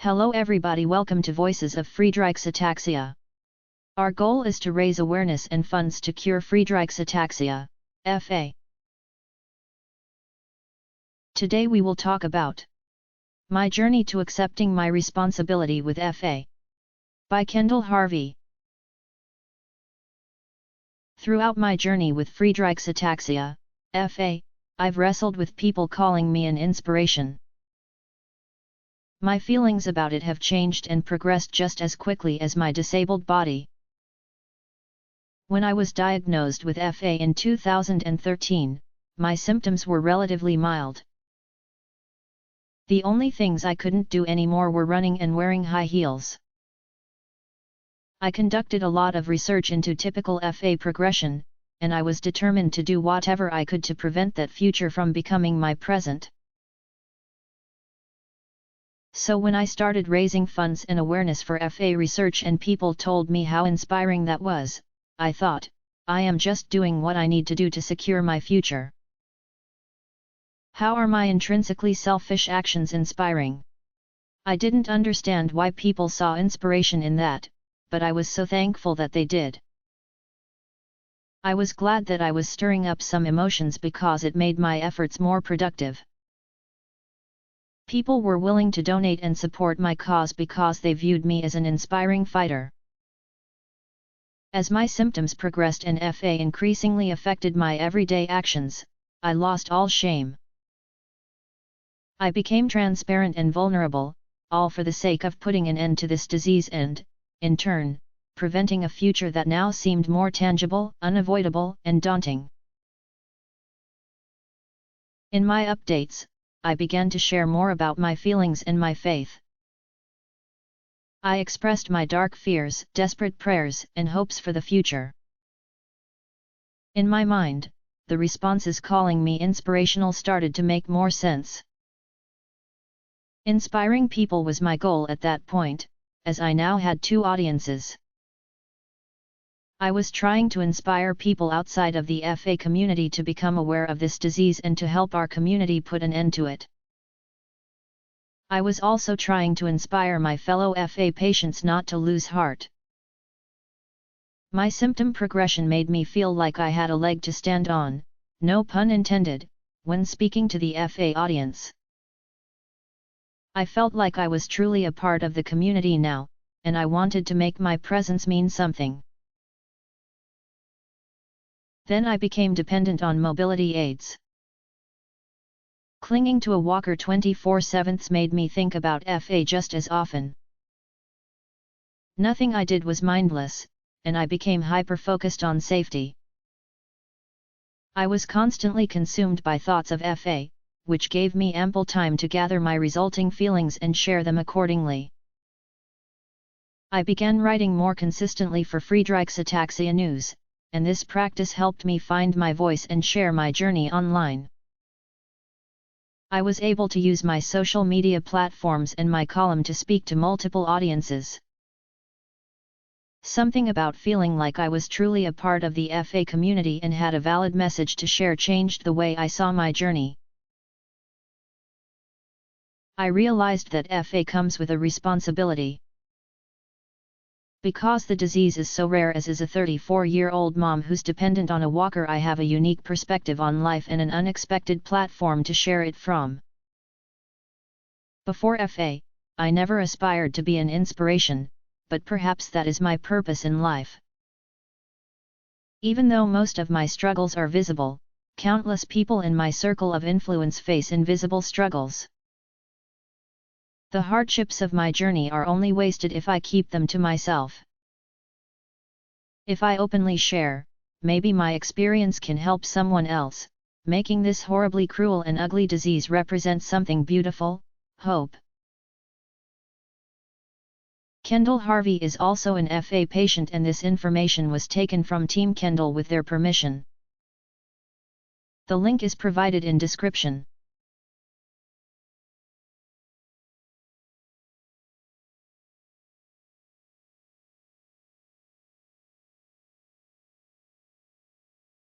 Hello everybody, welcome to Voices of Friedreich's Ataxia. Our goal is to raise awareness and funds to cure Friedreich's Ataxia, FA. Today we will talk about my journey to accepting my responsibility with FA. By Kendall Harvey. Throughout my journey with Friedreich's Ataxia, FA, I've wrestled with people calling me an inspiration. My feelings about it have changed and progressed just as quickly as my disabled body. When I was diagnosed with FA in 2013, my symptoms were relatively mild. The only things I couldn't do anymore were running and wearing high heels. I conducted a lot of research into typical FA progression, and I was determined to do whatever I could to prevent that future from becoming my present. So when I started raising funds and awareness for FA research and people told me how inspiring that was, I thought, I am just doing what I need to do to secure my future. How are my intrinsically selfish actions inspiring? I didn't understand why people saw inspiration in that, but I was so thankful that they did. I was glad that I was stirring up some emotions because it made my efforts more productive. People were willing to donate and support my cause because they viewed me as an inspiring fighter. As my symptoms progressed and FA increasingly affected my everyday actions, I lost all shame. I became transparent and vulnerable, all for the sake of putting an end to this disease and, in turn, preventing a future that now seemed more tangible, unavoidable, and daunting. In my updates, I began to share more about my feelings and my faith. I expressed my dark fears, desperate prayers, and hopes for the future. In my mind, the responses calling me inspirational started to make more sense. Inspiring people was my goal at that point, as I now had two audiences. I was trying to inspire people outside of the FA community to become aware of this disease and to help our community put an end to it. I was also trying to inspire my fellow FA patients not to lose heart. My symptom progression made me feel like I had a leg to stand on, no pun intended, when speaking to the FA audience. I felt like I was truly a part of the community now, and I wanted to make my presence mean something. Then I became dependent on mobility aids. Clinging to a walker 24/7 made me think about FA just as often. Nothing I did was mindless, and I became hyper-focused on safety. I was constantly consumed by thoughts of FA, which gave me ample time to gather my resulting feelings and share them accordingly. I began writing more consistently for Friedreich's Ataxia News, and this practice helped me find my voice and share my journey online. I was able to use my social media platforms and my column to speak to multiple audiences. Something about feeling like I was truly a part of the FA community and had a valid message to share changed the way I saw my journey. I realized that FA comes with a responsibility. Because the disease is so rare, as is a 34-year-old mom who's dependent on a walker, I have a unique perspective on life and an unexpected platform to share it from. Before FA, I never aspired to be an inspiration, but perhaps that is my purpose in life. Even though most of my struggles are visible, countless people in my circle of influence face invisible struggles. The hardships of my journey are only wasted if I keep them to myself. If I openly share, maybe my experience can help someone else, making this horribly cruel and ugly disease represent something beautiful, hope. Kendall Harvey is also an FA patient, and this information was taken from Team Kendall with their permission. The link is provided in description.